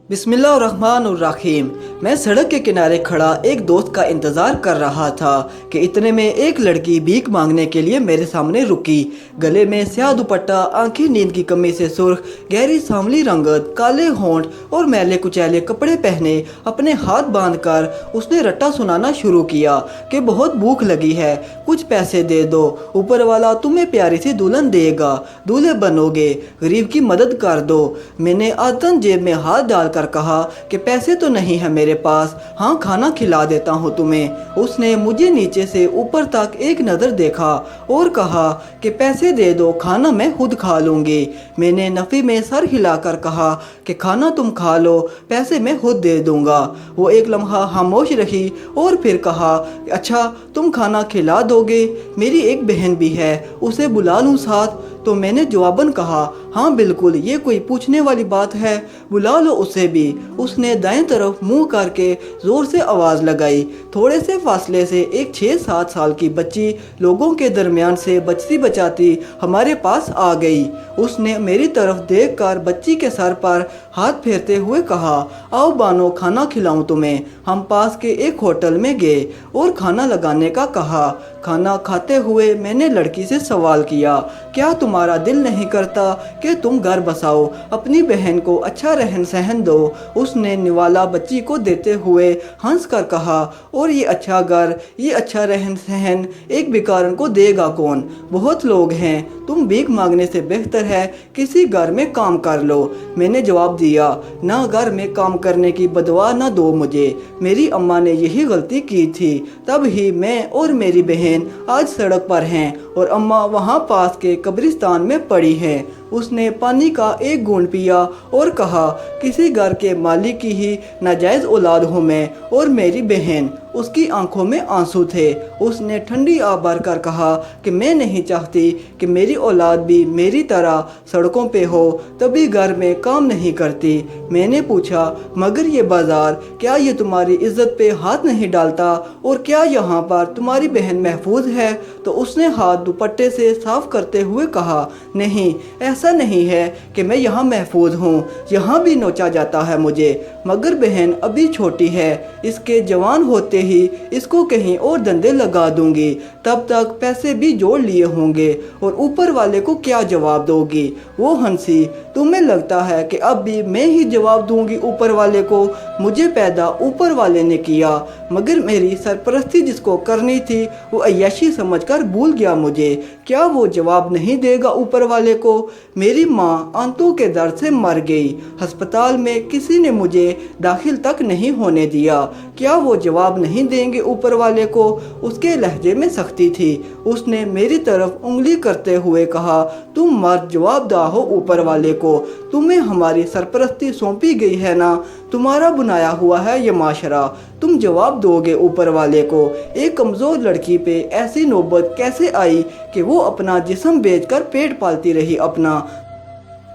बिस्मिल्लाहिर्रहमानिर्रहीम। मैं सड़क के किनारे खड़ा एक दोस्त का इंतज़ार कर रहा था कि इतने में एक लड़की भीख मांगने के लिए मेरे सामने रुकी। गले में स्याह दुपट्टा, आंखें नींद की कमी से सुर्ख, गहरी सांवली रंगत, काले होंठ और मैले कुचैले कपड़े पहने अपने हाथ बांधकर उसने रट्टा सुनाना शुरू किया कि बहुत भूख लगी है, कुछ पैसे दे दो, ऊपर वाला तुम्हें प्यारी सी दुल्हन देगा, दूल्हे बनोगे, गरीब की मदद कर दो। मैंने आदतन जेब में हाथ डाल कर कहा कि पैसे तो नहीं है मेरे पास, हाँ खाना खिला देता हूँ तुम्हें। उसने मुझे नीचे से ऊपर तक एक नज़र देखा और कहा कि पैसे दे दो, खाना मैं खुद खा लूँगी। मैंने नफ़ी में सर हिलाकर कहा कि खाना तुम खा लो, पैसे मैं खुद दे दूँगा। वो एक लम्हा खामोश रही और फिर कहा, अच्छा तुम खाना खिला दोगे, मेरी एक बहन भी है, उसे बुला लूँ साथ? तो मैंने जवाबन कहा, हाँ बिल्कुल, ये कोई पूछने वाली बात है, बुला लो उसे भी। उसने दाएं तरफ मुंह करके ज़ोर से आवाज़ लगाई। थोड़े से फासले से एक 6-7 साल की बच्ची लोगों के दरमियान से बचती बचाती हमारे पास आ गई। उसने मेरी तरफ देखकर बच्ची के सर पर हाथ फेरते हुए कहा, आओ बानो, खाना खिलाऊं तुम्हें। हम पास के एक होटल में गए और खाना लगाने का कहा। खाना खाते हुए मैंने लड़की से सवाल किया, क्या तुम्हारा दिल नहीं करता कि तुम घर बसाओ, अपनी बहन को अच्छा रहन सहन दो? उसने निवाला बच्ची को देते हुए हंस कर कहा, और ये अच्छा घर, ये अच्छा रहन सहन एक बेकारन को देगा कौन? बहुत लोग हैं, तुम भीख मांगने से बेहतर है किसी घर में काम कर लो। मैंने जवाब दिया, ना घर में काम करने की बदवा ना दो मुझे, मेरी अम्मा ने यही गलती की थी, तब ही मैं और मेरी बहन आज सड़क पर हैं और अम्मा वहाँ पास के कब्रिस्तान में पड़ी है। उसने पानी का एक घूंट पिया और कहा, किसी घर के मालिक की ही नाजायज़ औलाद हूँ मैं और मेरी बहन। उसकी आंखों में आंसू थे। उसने ठंडी आह भर कर कहा कि मैं नहीं चाहती कि मेरी औलाद भी मेरी तरह सड़कों पे हो, तभी घर में काम नहीं करती। मैंने पूछा, मगर ये बाज़ार, क्या ये तुम्हारी इज्जत पे हाथ नहीं डालता, और क्या यहाँ पर तुम्हारी बहन महफूज है? तो उसने हाथ दुपट्टे से साफ करते हुए कहा, नहीं, ऐसा नहीं है कि मैं यहाँ महफूज हूँ, यहाँ भी नोचा जाता है मुझे, मगर बहन अभी छोटी है, इसके जवान होते ही इसको कहीं और धंधे लगा दूंगी, तब तक पैसे भी जोड़ लिए होंगे, और ऊपर वाले को क्या जवाब दोगी? वो हंसी, तुम्हें लगता है कि अब भी मैं ही जवाब दूंगी ऊपर वाले को? मुझे पैदा ऊपर वाले ने किया, मगर मेरी सरपरस्ती जिसको करनी थी वो अय्याशी समझकर भूल गया मुझे। क्या वो जवाब नहीं देगा ऊपर वाले को? मेरी माँ आंतों के दर्द से मर गई, अस्पताल में किसी ने मुझे दाखिल तक नहीं होने दिया। क्या वो जवाब नहीं देंगे ऊपर वाले को? उसके लहजे में सख्ती थी। उसने मेरी तरफ उंगली करते हुए कहा, तुम मर्द जवाबदाह हो ऊपर वाले को, तुम्हें हमारी सरपरस्ती सौंपी गई है ना, तुम्हारा बनाया हुआ है ये माशरा, तुम जवाब दोगे ऊपर वाले को? एक कमज़ोर लड़की पे ऐसी नौबत कैसे आई कि वो अपना जिस्म बेचकर पेट पालती रही अपना?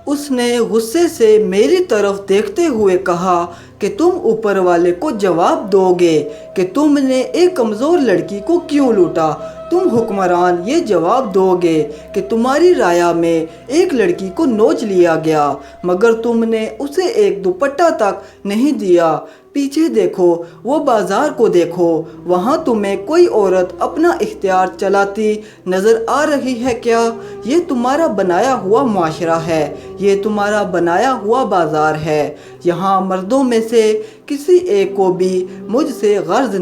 उसने गुस्से से मेरी तरफ देखते हुए कहा कि तुम ऊपर वाले को जवाब दोगे कि तुमने एक कमज़ोर लड़की को क्यों लूटा? तुम हुक्मरान ये जवाब दोगे कि तुम्हारी राया में एक लड़की को नोच लिया गया, मगर तुमने उसे एक दुपट्टा तक नहीं दिया? पीछे देखो, वो बाज़ार को देखो, वहाँ तुम्हें कोई औरत अपना इख्तियार चलाती नज़र आ रही है क्या? ये तुम्हारा बनाया हुआ माशरा है, ये तुम्हारा बनाया हुआ बाज़ार है। यहाँ मर्दों में से किसी एक को भी मुझसे गर्ज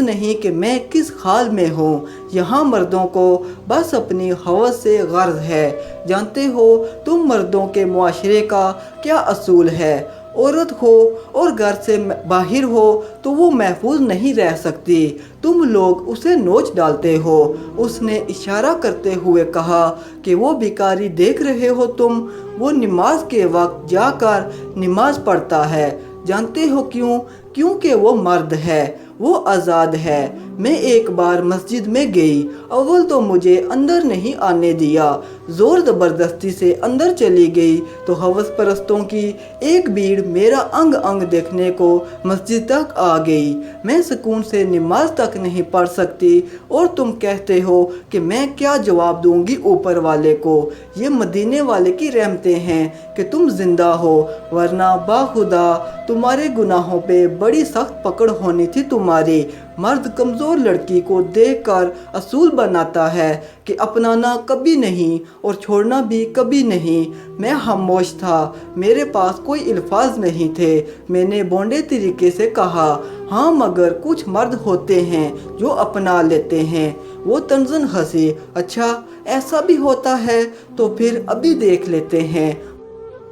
नहीं कि मैं किस हाल में हूँ। यहाँ मर्दों को बस अपनी हवस से गर्ज है। जानते हो तुम मर्दों के मुआशरे का क्या असूल है? औरत हो और घर से बाहर हो तो वो महफूज नहीं रह सकती, तुम लोग उसे नोच डालते हो। उसने इशारा करते हुए कहा कि वो भिखारी देख रहे हो तुम, वो नमाज के वक्त जाकर नमाज पढ़ता है। जानते हो क्यों? क्योंकि वो मर्द है, वो आज़ाद है। मैं एक बार मस्जिद में गई। अव्वल तो मुझे अंदर नहीं आने दिया, जोर ज़बरदस्ती से अंदर चली गई तो हवस परस्तों की एक भीड़ मेरा अंग अंग देखने को मस्जिद तक आ गई। मैं सुकून से नमाज तक नहीं पढ़ सकती और तुम कहते हो कि मैं क्या जवाब दूंगी ऊपर वाले को। ये मदीने वाले की रहमतें हैं कि तुम जिंदा हो, वरना बाखुदा तुम्हारे गुनाहों पे बड़ी सख्त पकड़ होनी थी तुम्हारी। मर्द कमज़ोर लड़की को देखकर असूल बनाता है कि अपनाना कभी नहीं और छोड़ना भी कभी नहीं। मैं खामोश था, मेरे पास कोई अल्फाज नहीं थे। मैंने बोंडे तरीके से कहा, हाँ मगर कुछ मर्द होते हैं जो अपना लेते हैं। वो तंजन हंसी, अच्छा ऐसा भी होता है तो फिर अभी देख लेते हैं।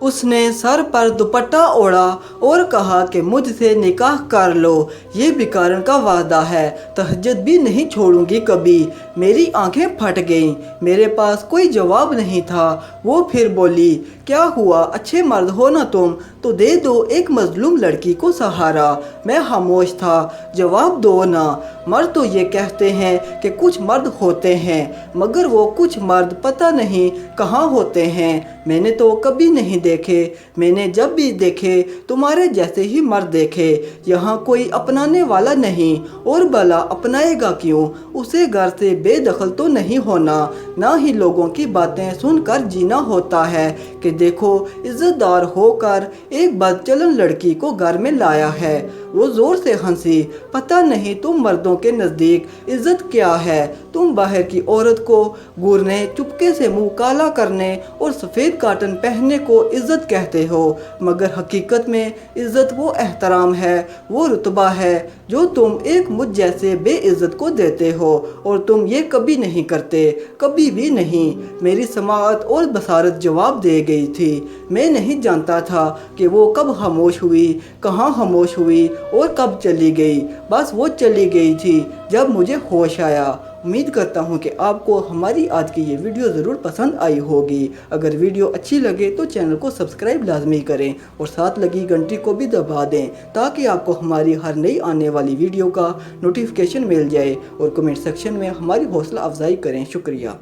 उसने सर पर दुपट्टा ओढ़ा और कहा कि मुझसे निकाह कर लो, ये बिकारन का वादा है, तहज्जुद भी नहीं छोड़ूंगी कभी। मेरी आंखें फट गईं, मेरे पास कोई जवाब नहीं था। वो फिर बोली, क्या हुआ, अच्छे मर्द हो ना तुम, तो दे दो एक मजलूम लड़की को सहारा। मैं खामोश था, जवाब दो ना। मर्द तो ये कहते हैं कि कुछ मर्द होते हैं, मगर वो कुछ मर्द पता नहीं कहाँ होते हैं। मैंने तो कभी नहीं देखे, मैंने जब भी देखे तुम्हारे जैसे ही मर्द देखे। यहाँ कोई अपनाने वाला नहीं, और भला अपनाएगा क्यों? उसे घर से बेदखल तो नहीं होना, ना ही लोगों की बातें सुनकर जीना होता है कि देखो इज्जतदार होकर एक बदचलन लड़की को घर में लाया है। वो जोर से हंसी, पता नहीं तुम मर्दों के नज़दीक इज्जत क्या है। तुम बाहर की औरत को घूरने, चुपके से मुंह काला करने और सफ़ेद काटन पहनने को इज्जत कहते हो, मगर हकीकत में इज्जत वो एहतराम है, वो रुतबा है जो तुम एक मुझ जैसे बेइज्जत को देते हो, और तुम ये कभी नहीं करते, कभी भी नहीं। मेरी समाअत और बसारत जवाब दे गई थी। मैं नहीं जानता था कि वो कब खामोश हुई, कहाँ खामोश हुई और कब चली गई। बस वो चली गई थी जब मुझे होश आया। उम्मीद करता हूँ कि आपको हमारी आज की ये वीडियो ज़रूर पसंद आई होगी। अगर वीडियो अच्छी लगे तो चैनल को सब्सक्राइब लाजमी करें और साथ लगी घंटी को भी दबा दें, ताकि आपको हमारी हर नई आने वाली वीडियो का नोटिफिकेशन मिल जाए। और कमेंट सेक्शन में हमारी हौसला अफजाई करें। शुक्रिया।